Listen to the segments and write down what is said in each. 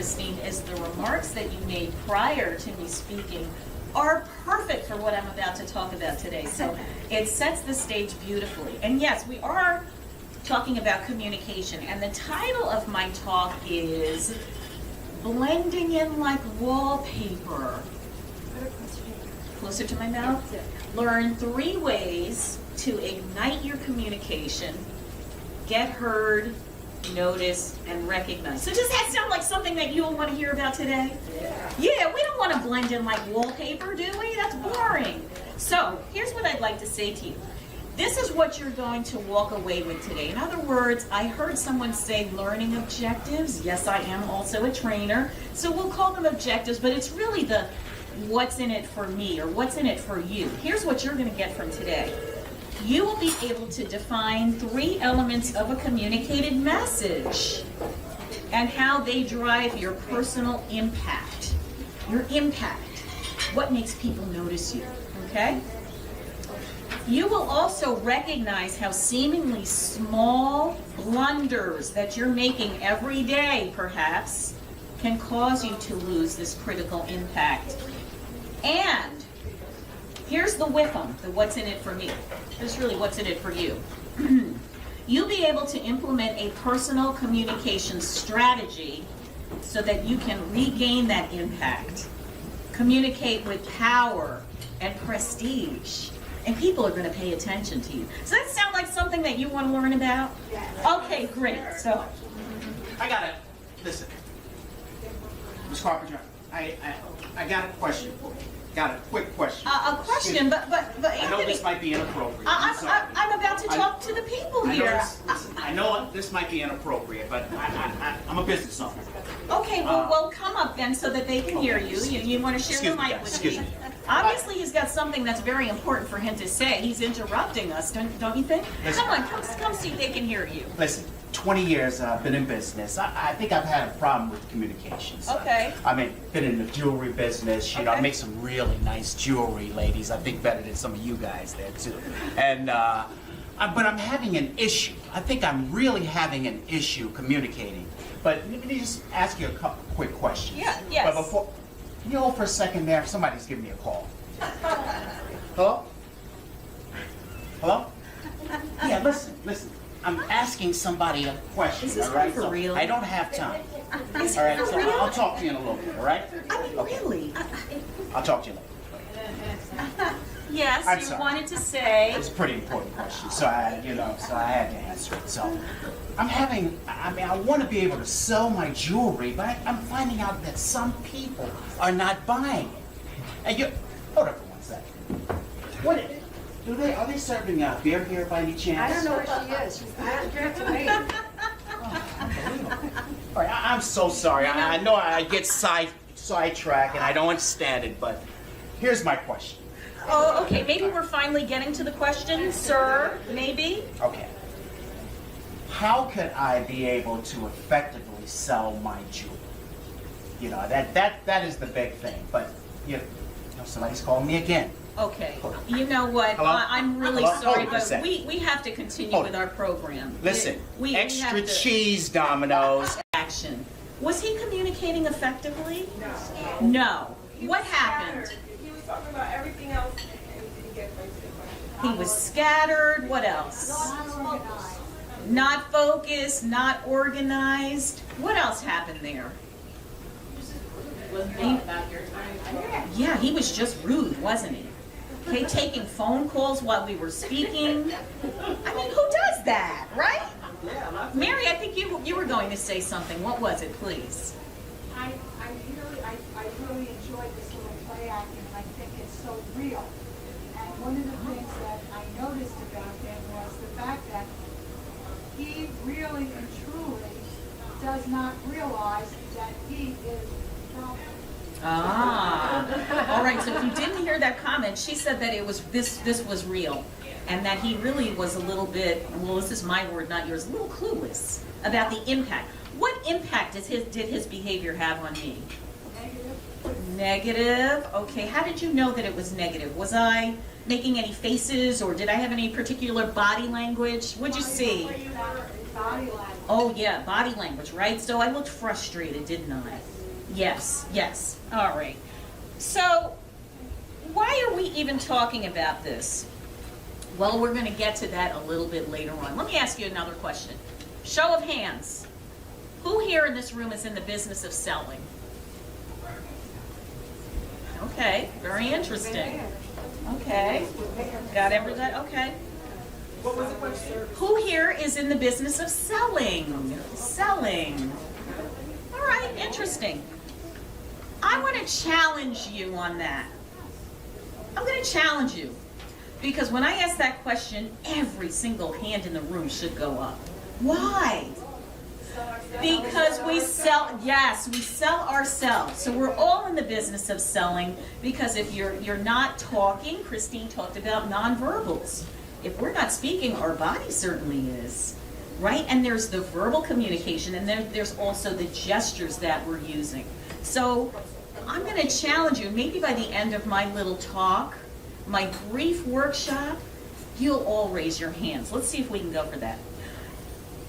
Christine, is the remarks that you made prior to me speaking are perfect for what I'm about to talk about today. So it sets the stage beautifully. And yes, we are talking about communication. And the title of my talk is Blending in Like Wallpaper. Closer to my mouth? Learn 3 ways to ignite your communication, get heard, noticed, and recognized. So does that sound like something that you'll want to hear about today? Yeah, we don't want to blend in like wallpaper, do we? That's boring. So here's what I'd like to say to you. This is what you're going to walk away with today. In other words, I heard someone say learning objectives. Yes, I am also a trainer. So we'll call them objectives, but it's really the what's in it for me or what's in it for you. Here's what you're going to get from today. You will be able to define 3 elements of a communicated message and how they drive your personal impact. Your impact. What makes people notice you, okay? You will also recognize how seemingly small blunders that you're making every day, perhaps, can cause you to lose this critical impact. And here's the WIFM, the what's in it for me. This is really what's in it for you. You'll be able to implement a personal communication strategy so that you can regain that impact, communicate with power and prestige, and people are going to pay attention to you. Does that sound like something that you want to learn about? Okay, great. So, I got it. Listen, Ms. Carpenter, I got a question for you. Got a quick question. a question, but I know Anthony, this might be inappropriate. I'm about to talk to the people here. I know this might be inappropriate, but I'm a business owner. Okay, well, come up then so that they can hear you. You want to share the mic with me? Obviously, he's got something that's very important for him to say. He's interrupting us, don't you think? Listen. Come on, come see if they can hear you. Listen, 20 years I've been in business. I think I've had a problem with communications. Okay. I mean, been in the jewelry business. You know, I Okay. make some really nice jewelry, ladies. I think better than some of you guys there too. And but I'm having an issue. I think I'm really having an issue communicating. But let me just ask you a couple quick questions. Yeah, yes. But before, can you hold for a second there? Somebody's giving me a call. Hello? Hello? Yeah, listen. I'm asking somebody a question, Is this all right? one for real? I don't have time. Is All right, it for so real? I'll talk to you in a little bit, all right? I mean, really? I'll talk to you later. Yes, I'm you sorry. wanted to say. It's a pretty important question, so I had to answer it. So I want to be able to sell my jewelry, but I'm finding out that some people are not buying it. And hold up for 1 second. Are they serving beer here by any chance? I don't know where she is. She's not here tonight. All right, I'm so sorry. I know I get sidetracked and I don't understand it, but here's my question. Oh, okay, maybe we're finally getting to the question, sir, maybe? Okay. How could I be able to effectively sell my jewelry? You know, that is the big thing. But somebody's calling me again. Okay, you know what, Hello? I'm really Hello? sorry, Hold on a but second. we have to continue Hold with on. our program. Listen, We have extra to- cheese, Domino's. Action. Was he communicating effectively? No. No. He What was happened? scattered. He was talking about everything else and he didn't get right to the question. He was scattered, what else? Not focused, not organized. What else happened there? Yeah, he was just rude, wasn't he? Okay, taking phone calls while we were speaking. I mean, who does that, right? Mary, I think you were going to say something. What was it, please? I really enjoyed this little play acting, and I think it's so real. And one of the things that I noticed about him was the fact that he really and truly does not realize that he is the problem. Ah, all right. So if you didn't hear that comment, she said that it was this was real, and that he really was a little bit. Well, this is my word, not yours. A little clueless about the impact. What impact did his behavior have on me? Negative. Okay. How did you know that it was negative? Was I making any faces, or did I have any particular body language? What'd you see? Body language. Oh, yeah, body language, right? So I looked frustrated, didn't I? Yes, yes. All right. So why are we even talking about this? Well, we're going to get to that a little bit later on. Let me ask you another question. Show of hands. Who here in this room is in the business of selling? Okay, very interesting. Okay, got everybody? Okay. What was the question? Who here is in the business of selling? Selling. All right, interesting. I want to challenge you on that. I'm going to challenge you. Because when I ask that question, every single hand in the room should go up. Why? Because we sell, yes, we sell ourselves. So we're all in the business of selling, because if you're not talking, Christine talked about nonverbals. If we're not speaking, our body certainly is, right? And there's the verbal communication, and there's also the gestures that we're using. So I'm going to challenge you, maybe by the end of my little talk, my brief workshop, you'll all raise your hands. Let's see if we can go for that.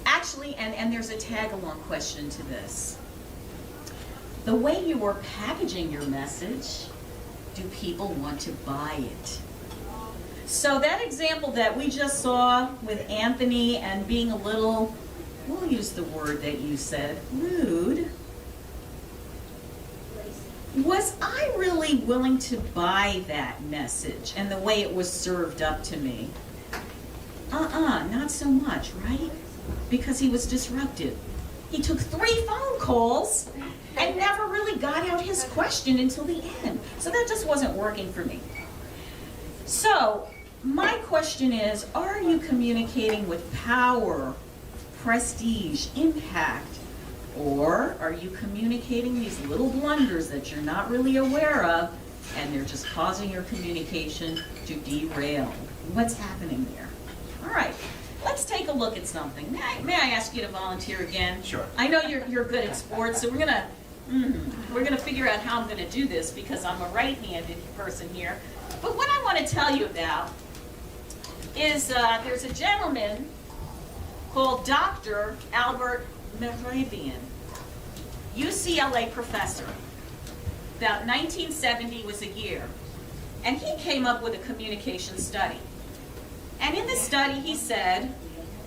Actually, and there's a tag-along question to this. The way you are packaging your message, do people want to buy it? So that example that we just saw with Anthony and being a little, we'll use the word that you said, rude. Was I really willing to buy that message and the way it was served up to me? Not so much, right? Because he was disruptive. He took 3 phone calls and never really got out his question until the end. So that just wasn't working for me. So my question is, are you communicating with power, prestige, impact? Or are you communicating these little blunders that you're not really aware of, and they're just causing your communication to derail? What's happening there? All right, let's take a look at something. May I ask you to volunteer again? Sure. I know you're good at sports, so we're gonna figure out how I'm gonna do this, because I'm a right-handed person here. But what I want to tell you about is there's a gentleman called Dr. Albert Mehrabian, UCLA professor. About 1970 was a year. And he came up with a communication study. And in the study he said,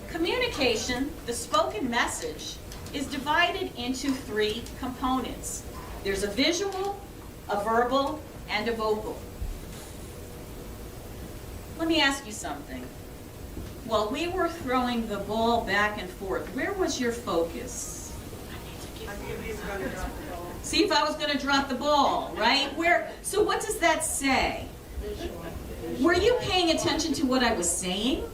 communication, the spoken message, is divided into 3 components. There's a visual, a verbal, and a vocal. Let me ask you something. While we were throwing the ball back and forth, where was your focus? See if I was going to drop the ball, right? So what does that say? Were you paying attention to what I was saying?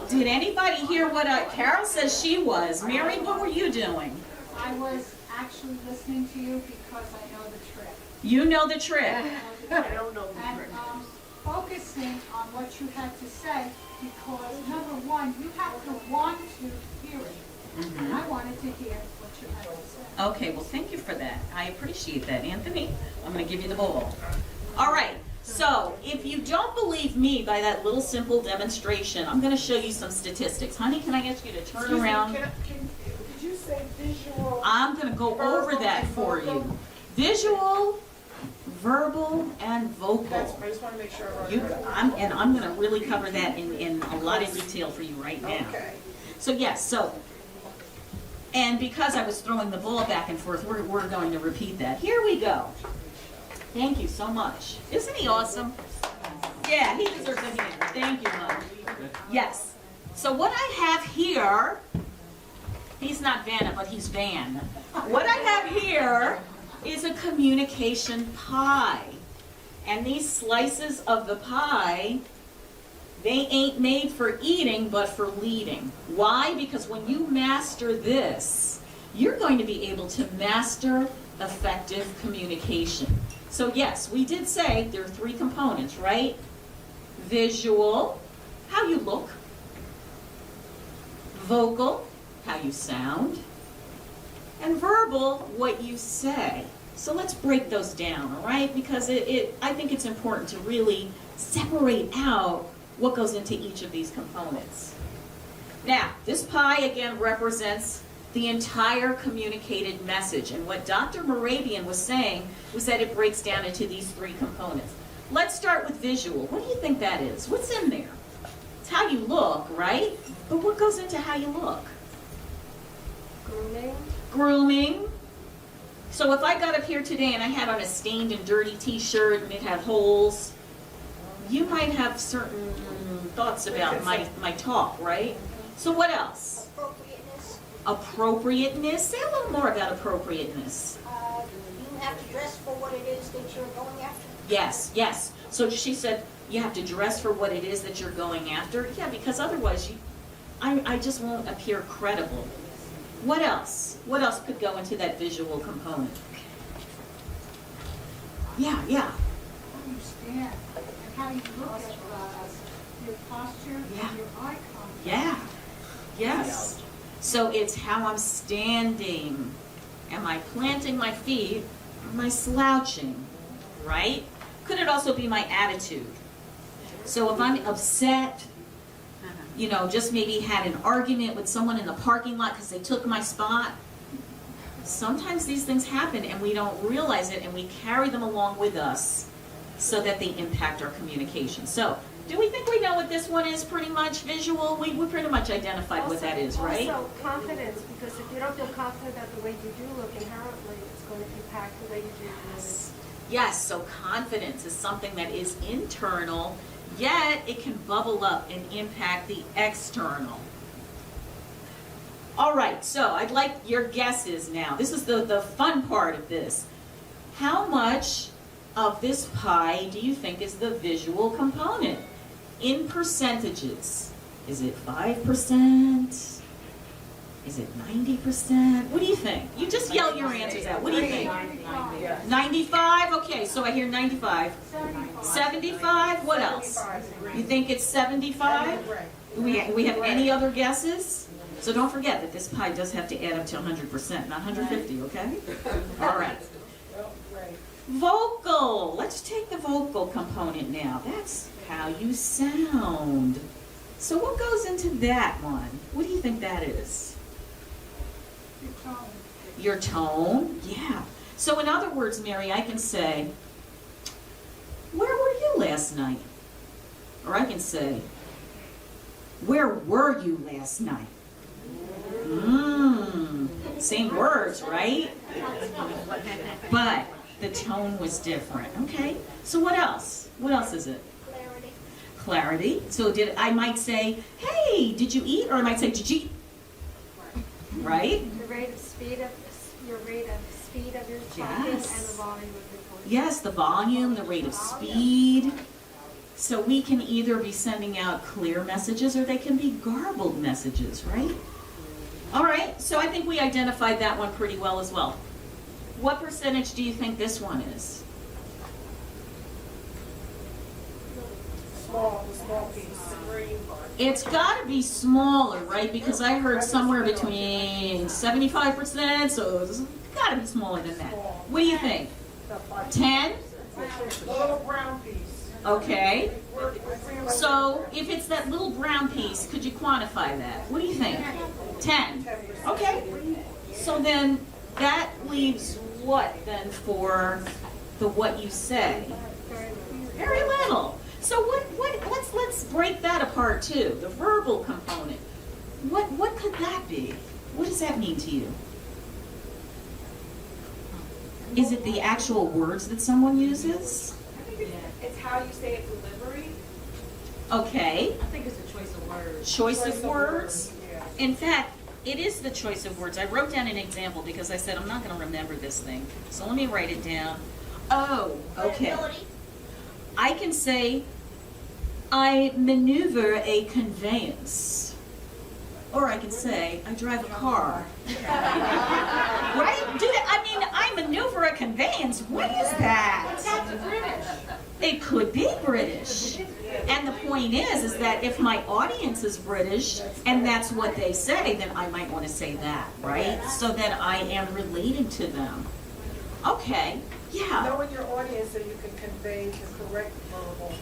Did anybody hear what Carol says she was? Mary, what were you doing? I was actually listening to you because I know the trick. You know the trick. I don't know. And focusing on what you had to say, because number one, you have to want to hear it. And I wanted to hear what you had to say. Okay, well, thank you for that. I appreciate that. Anthony, I'm going to give you the ball. All right, so if you don't believe me by that little simple demonstration, I'm going to show you some statistics. Honey, can I get you to turn around? Did you say visual? I'm going to go over that for you. Visual, verbal, and vocal. I just want to make sure I'm going to really cover that in a lot of detail for you right now. Okay. So yes, and because I was throwing the ball back and forth, we're going to repeat that. Here we go. Thank you so much. Isn't he awesome? Yeah, he deserves a hand. Thank you, Mom. Yes. So what I have here, he's not Vanna, but he's Van. What I have here is a communication pie. And these slices of the pie, they ain't made for eating, but for leading. Why? Because when you master this, you're going to be able to master effective communication. So yes, we did say there are 3 components, right? Visual, how you look. Vocal, how you sound. And verbal, what you say. So let's break those down, all right? Because I think it's important to really separate out what goes into each of these components. Now, this pie again represents the entire communicated message. And what Dr. Moravian was saying was that it breaks down into these three components. Let's start with visual. What do you think that is? What's in there? It's how you look, right? But what goes into how you look? Grooming. Grooming. So if I got up here today and I had on a stained and dirty t-shirt and it had holes, you might have certain thoughts about my talk, right? So what else? Appropriateness. Appropriateness. Say a little more about appropriateness. You have to dress for what it is that you're going after. Yes, yes. So she said you have to dress for what it is that you're going after. Yeah, because otherwise I just won't appear credible. What else? What else could go into that visual component? Yeah. How you stand and how you look at your posture Yeah. and your eye contact. Yeah. Yes. So it's how I'm standing. Am I planting my feet? Or am I slouching? Right? Could it also be my attitude? So if I'm upset, you know, just maybe had an argument with someone in the parking lot because they took my spot. Sometimes these things happen and we don't realize it and we carry them along with us so that they impact our communication. So, do we think we know what this one is pretty much visual? We pretty much identified what that is, right? Also confidence, because if you don't feel confident about the way you do look inherently, it's going to impact the way you do things. Yes, so confidence is something that is internal, yet it can bubble up and impact the external. All right, so I'd like your guesses now. This is the fun part of this. How much of this pie do you think is the visual component? In percentages. Is it 5%? Is it 90%? What do you think? You just yell your answers out. What do you think? 95? Okay, so I hear 95. 75? What else? You think it's 75? Do we have any other guesses? So don't forget that this pie does have to add up to 100%, not 150, okay? All right. Vocal. Let's take the vocal component now. That's how you sound. So what goes into that one? What do you think that is? Your tone. Your tone? Yeah. So in other words, Mary, I can say, where were you last night? Or I can say, where were you last night? Same words, right? But the tone was different. Okay. So what else? What else is it? Clarity. Clarity. So I might say, hey, did you eat? Or I might say, did you eat? Right? The rate of speed of your talking and the volume of your voice. Yes, the volume, the rate of speed. So we can either be sending out clear messages or they can be garbled messages, right? All right, so I think we identified that one pretty well as well. What percentage do you think this one is? The small piece. It's got to be smaller, right? Because I heard somewhere between 75%, so it's got to be smaller than that. What do you think? 10? The little brown piece. Okay. So if it's that little brown piece, could you quantify that? What do you think? 10. Okay. So then that leaves what then for the what you say? Very little. So let's break that apart too. The verbal component. What could that be? What does that mean to you? Is it the actual words that someone uses? I think it's how you say it, delivery. Okay. I think it's a choice of words. Choice of words. In fact, it is the choice of words. I wrote down an example because I said I'm not going to remember this thing. So let me write it down. Oh, okay. Credibility. I can say, I maneuver a conveyance. Or I can say, I drive a car. Right? I maneuver a conveyance. What is that? That's British. It could be British. And the point is that if my audience is British and that's what they say, then I might want to say that, right? So that I am relating to them. Okay, yeah. Knowing your audience so you can convey the correct verbal.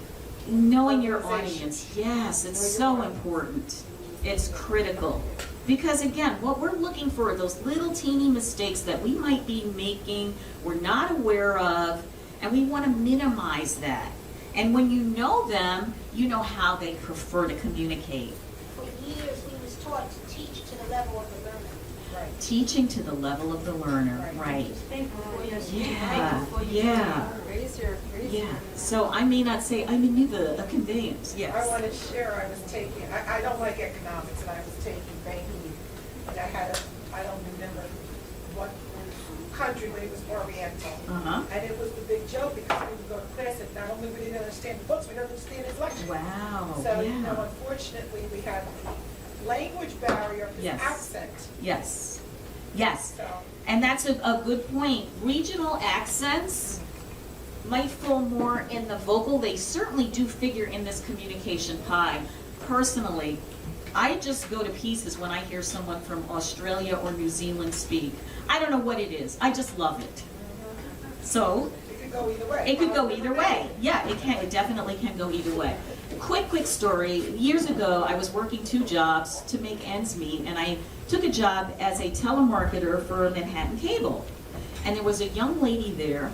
Knowing your audience, yes, it's so important. It's critical. Because again, what we're looking for are those little teeny mistakes that we might be making, we're not aware of, and we want to minimize that. And when you know them, you know how they prefer to communicate. For years, we was taught to teach to the level of the learner. Right. Teaching to the level of the learner, right? Think before you speak. Yeah, Think before you yeah. raise your Yeah, so I may not say I'm in the conveyance, I yes. want to share, I was taking, I don't like economics, and I was taking banking, and I had I don't remember what country, but it was Oriental. Uh-huh. And it was the big joke, because we would go to class, and not only we didn't understand the books, we didn't understand his lecture. Wow, So, you know, yeah, unfortunately, we have language barrier, this Yes. accent, yes, yes. so. And that's a good point. Regional accents might fall more in the vocal. They certainly do figure in this communication pie. Personally, I just go to pieces when I hear someone from Australia or New Zealand speak. I don't know what it is. I just love it. So It could go either way. it could go either way. Yeah, it can. It definitely can go either way. Quick story. Years ago, I was working 2 jobs to make ends meet, and I took a job as a telemarketer for Manhattan Cable. And there was a young lady there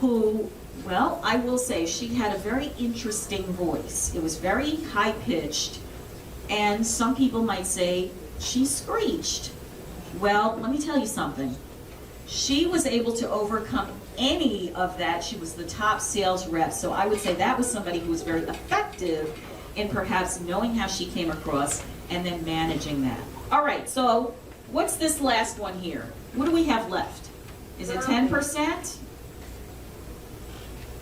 who, well, I will say she had a very interesting voice. It was very high-pitched, and some people might say she screeched. Well, let me tell you something. She was able to overcome any of that. She was the top sales rep, so I would say that was somebody who was very effective in perhaps knowing how she came across and then managing that. All right, so what's this last one here? What do we have left? Is it 10%?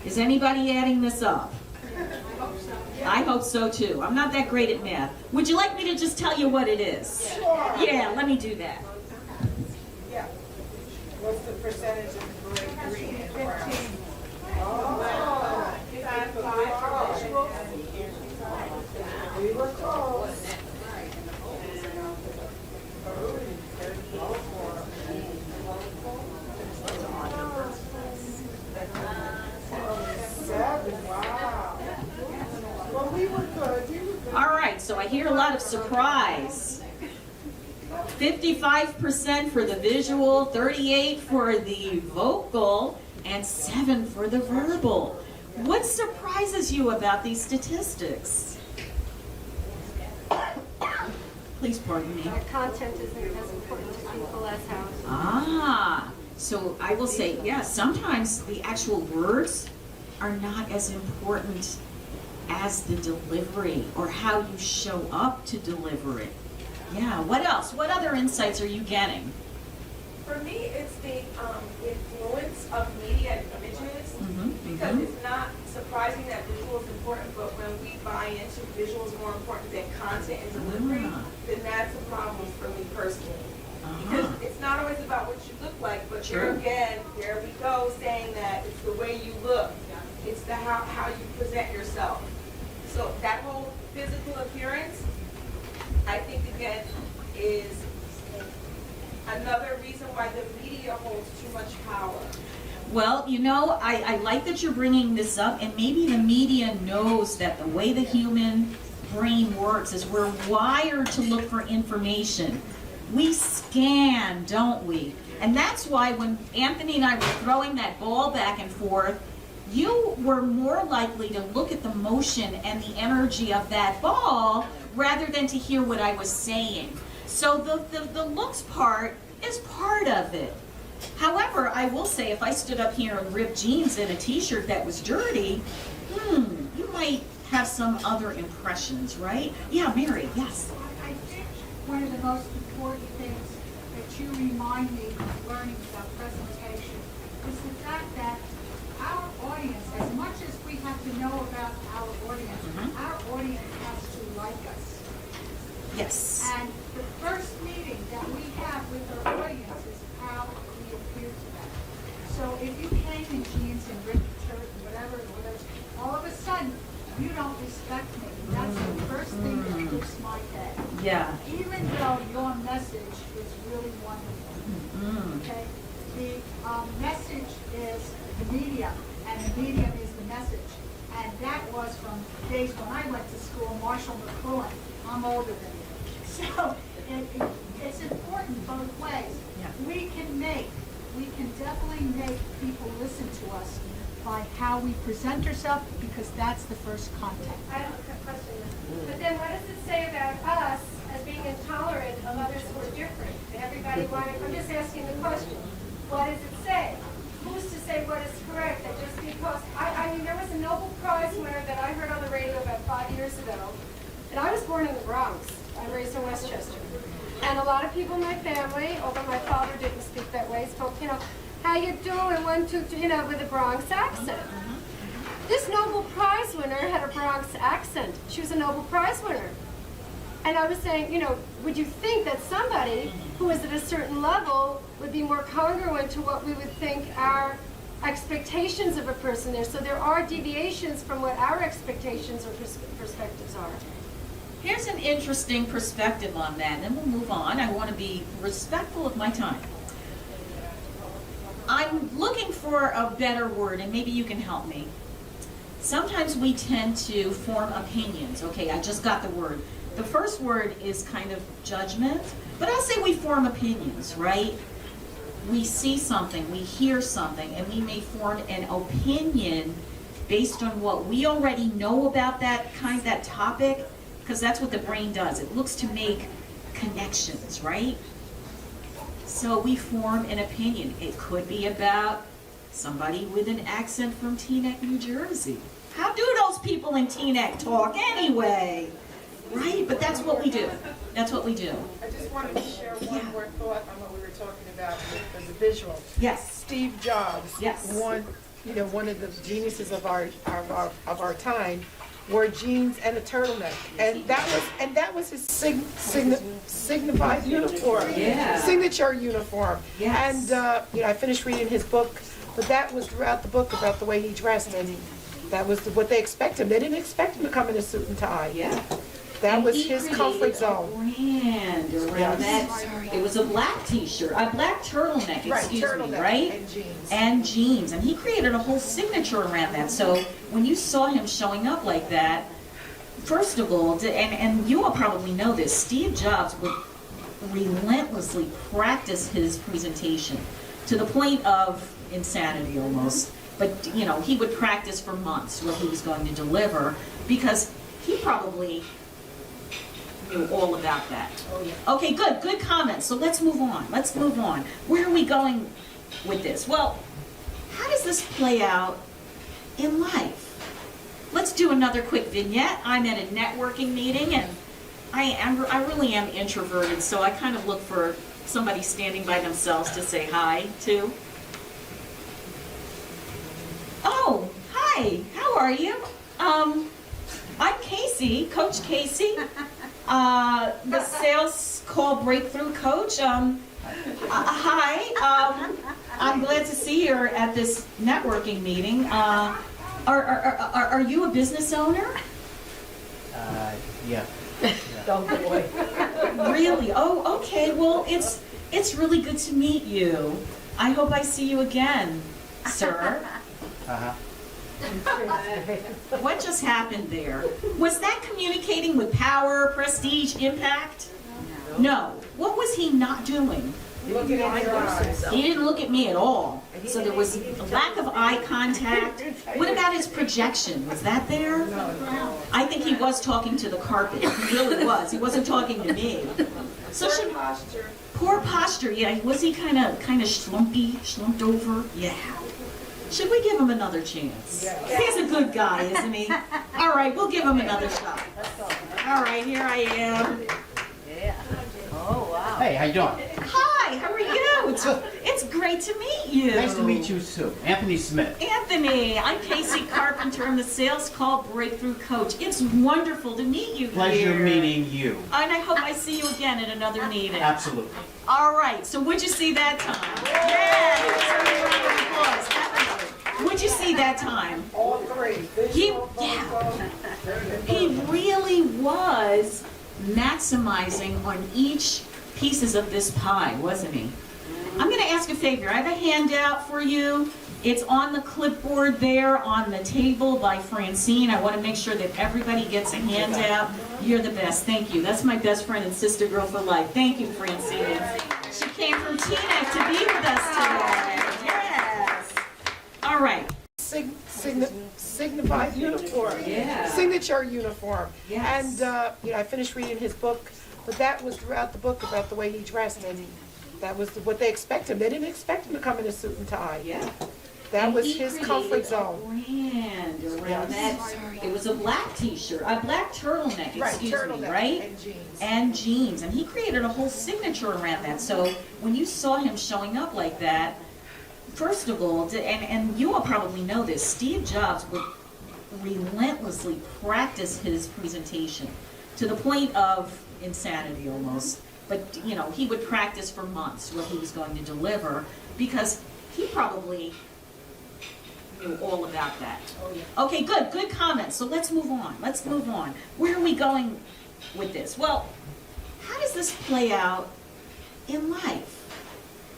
Is anybody adding this up? I hope so too. I'm not that great at math. Would you like me to just tell you what it is? Sure. Yeah, let me do that. Yeah. What's the percentage of green and brown? Oh. We were close. Wow. Well, we were good. We were good. All right, so I hear a lot of surprise. 55% for the visual, 38% for the vocal, and 7% for the verbal. What surprises you about these statistics? Please pardon me. The content isn't as important to people as how. Ah, so I will say, yes, sometimes the actual words are not as important as the delivery or how you show up to deliver it. Yeah, what else? What other insights are you getting? For me, it's the influence of media and images, because it's not surprising that visual is important, but when we buy into visuals more important than content and delivery, then that's a problem for me personally. Because it's not always about what you look like, but there again, there we go, saying that it's the way you look, it's the how you present yourself. So that whole physical appearance, I think again, is another reason why the media holds too much power. Well, you know, I like that you're bringing this up, and maybe the media knows that the way the human brain works is we're wired to look for information. We scan, don't we? And that's why when Anthony and I were throwing that ball back and forth, you were more likely to look at the motion and the energy of that ball rather than to hear what I was saying. So the looks part is part of it. However, I will say if I stood up here in ripped jeans and a t-shirt that was dirty, you might have some other impressions, right? Yeah, Mary, yes. I think one of the most important things that you remind me of learning about presentation is the fact that our audience, as much as we have to know about our audience, our audience has to like us. Yes. And the first meeting that we have with our audience is how we appear to them. So if you came in jeans and ripped shirt and whatever, all of a sudden, you don't respect me. That's the first thing that hits my head. Yeah. Even though your message is really wonderful. Okay? The message is the medium, and the medium is the message. And that was from days when I went to school, Marshall McLuhan. I'm older than you. So it's important both ways. Yeah. We can definitely make people listen to us by how we present ourselves, because that's the first contact. I have a question. But then what does it say about us as being intolerant of others who are different? And everybody wanting, I'm just asking the question. What does it say? Who's to say what is correct? That just because, I mean, there was a Nobel Prize winner that I heard on the radio about 5 years ago. And I was born in the Bronx. I'm raised in Westchester. And a lot of people in my family, although my father didn't speak that way, spoke, you know, how you doing, 1, 2, 3, you know, with a Bronx accent. This Nobel Prize winner had a Bronx accent. She was a Nobel Prize winner. And I was saying, you know, would you think that somebody who is at a certain level would be more congruent to what we would think our expectations of a person is? So there are deviations from what our expectations or perspectives are. Here's an interesting perspective on that, and then we'll move on. I want to be respectful of my time. I'm looking for a better word, and maybe you can help me. Sometimes we tend to form opinions. Okay, I just got the word. The first word is kind of judgment, but I'll say we form opinions, right? We see something, we hear something, and we may form an opinion based on what we already know about that topic, because that's what the brain does. It looks to make connections, right? So we form an opinion. It could be about somebody with an accent from Teaneck, New Jersey. How do those people in Teaneck talk anyway? Right? But that's what we do. That's what we do. I just wanted to share one more thought on what we were talking about as a visual. Yes. Steve Jobs, Yes. one of the geniuses of our time, wore jeans and a turtleneck, and that was his signified uniform, Yeah. signature uniform. Yes. And I finished reading his book, but that was throughout the book about the way he dressed, and that was what they expect him. They didn't expect him to come in a suit and tie. Yeah. That And was he his created comfort a zone. brand around that. It was a black T-shirt, a black turtleneck, Right, excuse me, turtleneck right? and jeans. And jeans, and he created a whole signature around that. So when you saw him showing up like that, first of all, and you all probably know this, Steve Jobs would relentlessly practice his presentation to the point of insanity almost. But he would practice for months what he was going to deliver, because he probably knew all about that. Oh, yeah. Okay, good comments. So let's move on. Where are we going with this? Well, how does this play out in life? Let's do another quick vignette. I'm at a networking meeting, and I really am introverted, so I kind of look for somebody standing by themselves to say hi to. Oh, hi, how are you? I'm Casey, Coach Casey, the sales call breakthrough coach. Hi, I'm glad to see you at this networking meeting. Are you a business owner? Yeah. Really? Oh, okay. Well, it's really good to meet you. I hope I see you again, sir. Uh-huh. What just happened there? Was that communicating with power, prestige, impact? No. What was he not doing? Looking in your eyes. He didn't look at me at all. So there was a lack of eye contact. What about his projection? Was that there? I think he was talking to the carpet. He really was. He wasn't talking to me. So Poor posture. poor posture. Yeah. Was he kind of slumped over? Yeah. Should we give him another chance? He's a good guy, isn't he? All right, we'll give him another shot. All right, here I am. Hey, how you doing? Hi, how are you? It's great to meet you. Nice to meet you too. Anthony Smith. Anthony, I'm Casey Carpenter. I'm the Sales Call Breakthrough Coach. It's wonderful to meet you Pleasure here. meeting you. And I hope I see you again at another meeting. Absolutely. All right, so what'd you see that time? Yeah! What'd you see that time? All three. He really was maximizing on each pieces of this pie, wasn't he? I'm going to ask a favor. I have a handout for you. It's on the clipboard there on the table by Francine. I want to make sure that everybody gets a handout. You're the best. Thank you. That's my best friend and sister girl for life. Thank you, Francine. She came from Teaneck to be with us today. Yes. All right. Signified uniform. Yeah. Signature uniform. Yes. And, I finished reading his book, but that was throughout the book about the way he dressed, and that was what they expect him. They didn't expect him to come in a suit and tie. Yeah. That And was he his created comfort a zone. brand around Yes. that. It was a black t-shirt, a black turtleneck, excuse me, turtleneck right? and jeans. And jeans. And he created a whole signature around that. So when you saw him showing up like that, first of all, and you all probably know this, Steve Jobs would relentlessly practice his presentation to the point of insanity almost. But, he would practice for months what he was going to deliver because he probably knew all about that. Okay, good comment. So let's move on. Where are we going with this? Well, how does this play out in life?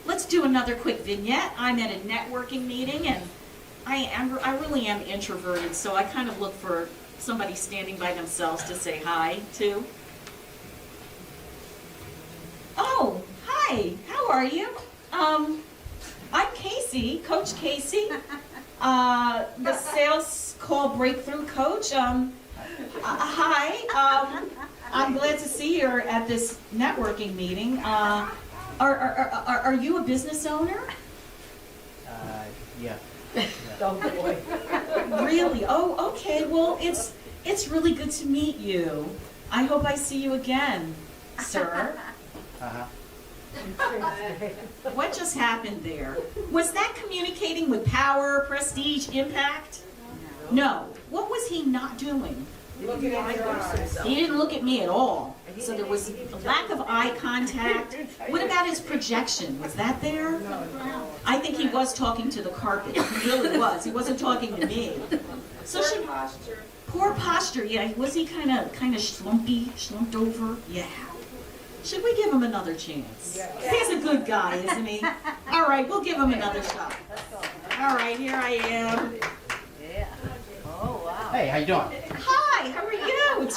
Let's do another quick vignette. I'm at a networking meeting and I really am introverted, so I kind of look for somebody standing by themselves to say hi to. Oh, hi, how are you? I'm Casey, Coach Casey, the sales call breakthrough coach. Hi, I'm glad to see you at this networking meeting. Are you a business owner? Yeah. Really? Oh, okay. Well, it's really good to meet you. I hope I see you again, sir. Uh-huh. What just happened there? Was that communicating with power, prestige, impact? No. What was he not doing? Looking at your eyes. He didn't look at me at all. So there was a lack of eye contact. What about his projection? Was that there? I think he was talking to the carpet. He really was. He wasn't talking to me. So Poor posture. poor posture. Yeah. Was he kind of slumped over? Yeah. Should we give him another chance? He's a good guy, isn't he? All right, we'll give him another shot. All right, here I am. Hey, how you doing? Hi, how are you?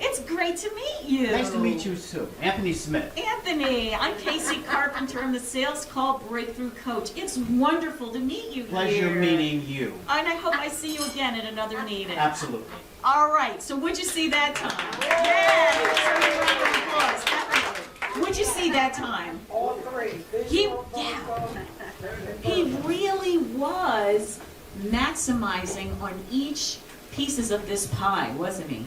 It's great to meet you. Nice to meet you too. Anthony Smith. Anthony, I'm Casey Carpenter. I'm the sales call breakthrough coach. It's wonderful to meet you Pleasure here. meeting you. And I hope I see you again at another meeting. Absolutely. All right, so what'd you see that time? Yeah. What'd you see that time? All three. He Visual, really was maximizing on each pieces of this pie, wasn't he?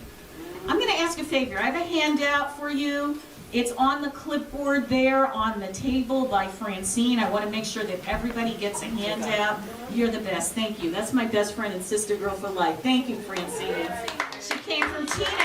I'm going to ask a favor. I have a handout for you. It's on the clipboard there on the table by Francine. I want to make sure that everybody gets a handout. You're the best. Thank you. That's my best friend and sister girl for life. Thank you, Francine. She came from Teaneck